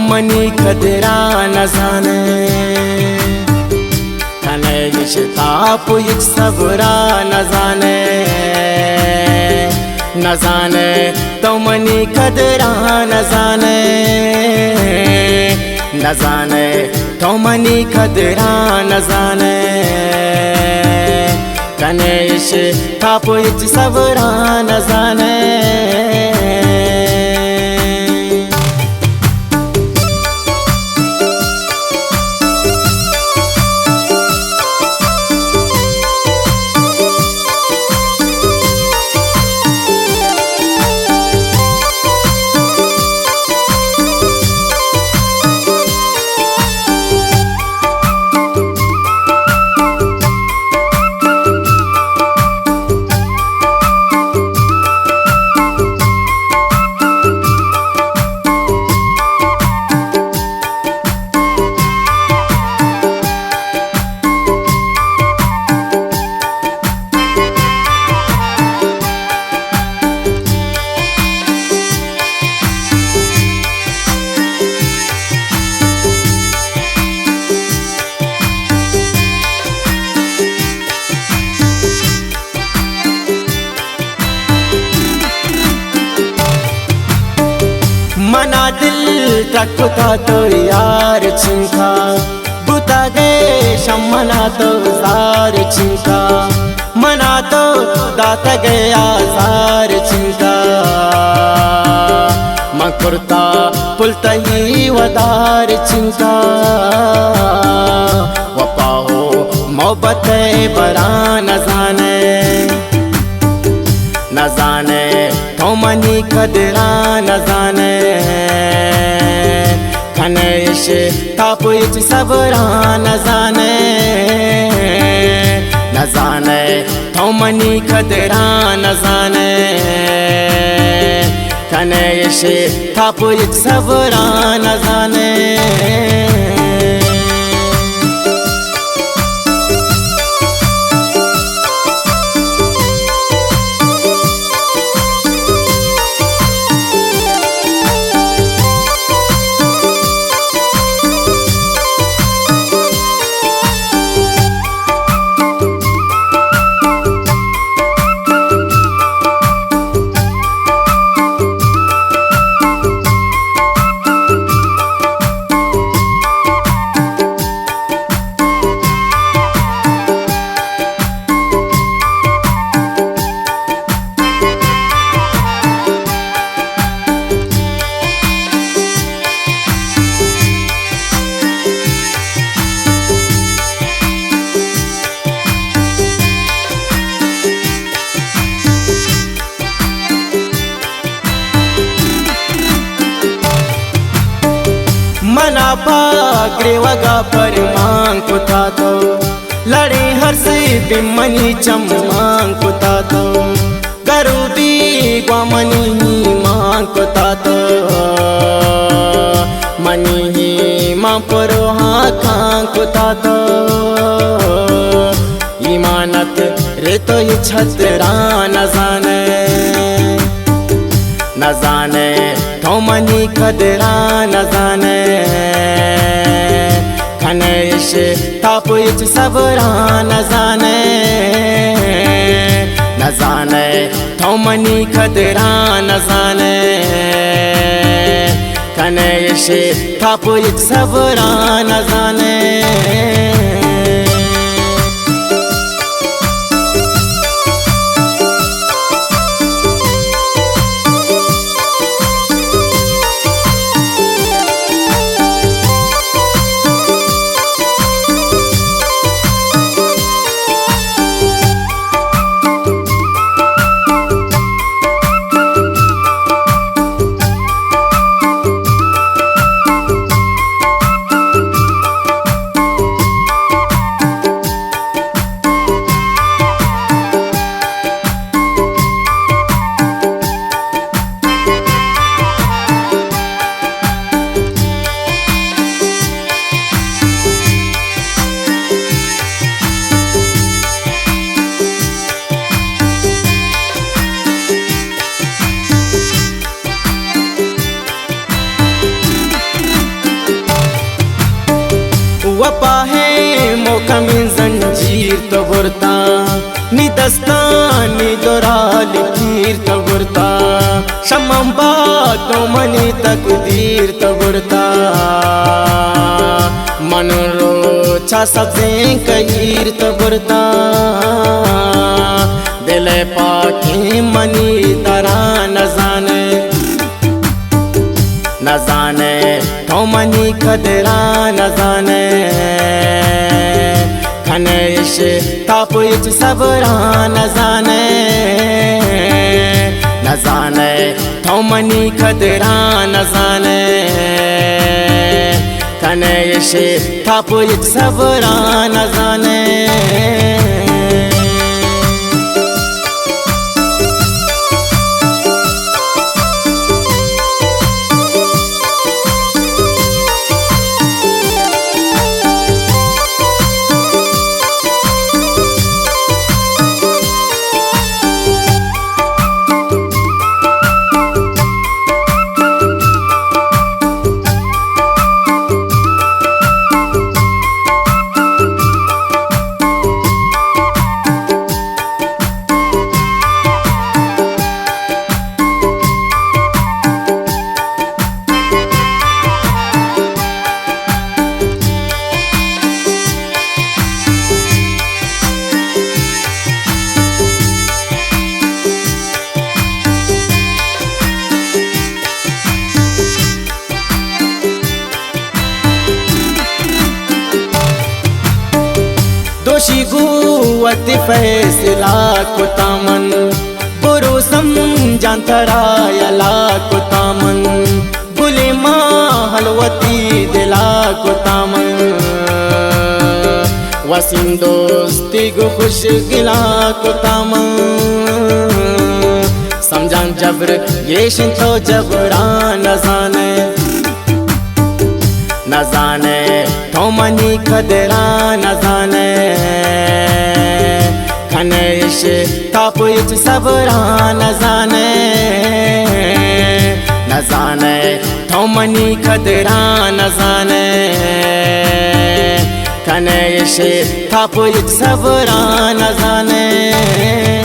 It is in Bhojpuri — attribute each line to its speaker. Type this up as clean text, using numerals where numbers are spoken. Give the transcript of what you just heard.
Speaker 1: मनी खदरा न जाने कने ताप एक सबरा न जाने तो मनी खदरा न जाने तो मनी खदरा न जाने कने ताप एक सबरा न जाने मना दिल तकता तो यार चिंका बुता गए शमना तो जार चिंका मना तो दात गया जार चिंका मकुरता पुलता ही वदार चिंका वपाहो मोहब्बत बरा न जाने तो मनी खदरा न जाने खनेश ताप इच सबरा न जाने तो मनी खदरा न जाने खनेश ताप इच सबरा न जाने मना पागरे वगा पर मांग कुता तो लड़े हर से बिमनी चम मांग कुता तो गरुदी ग्वामनी ही मांग कुता तो मनी ही मां परो हाँ खां कुता तो ईमानत रे तो ये छतरा न जाने तो मनी खदरा न जाने खनेश ताप इच सबरा न जाने तो मनी खदरा न जाने खनेश ताप इच सबरा न जाने to burta ni dastani dorali kir to burta shamam ba to mani takdir to burta manro cha sabse kair to burta dile paake mani tara न जाने तो मनी खदरा न जाने खनेश ताप इच सबरा न जाने तो मनी खदरा न जाने खनेश ताप इच सबरा न जाने दोषी गुवत फैसला को तामन बुरो समझान तरायला को तामन गुले माँ हलवती दिला को तामन वसीम दोस्ती को खुश गिला को तामन समझान जबर ये तो जबरा न जाने तो मनी खदरा न जाने खनेश ताप इच सबरा न जाने तो मनी खदरा न जाने खनेश ताप इच सबरा न जाने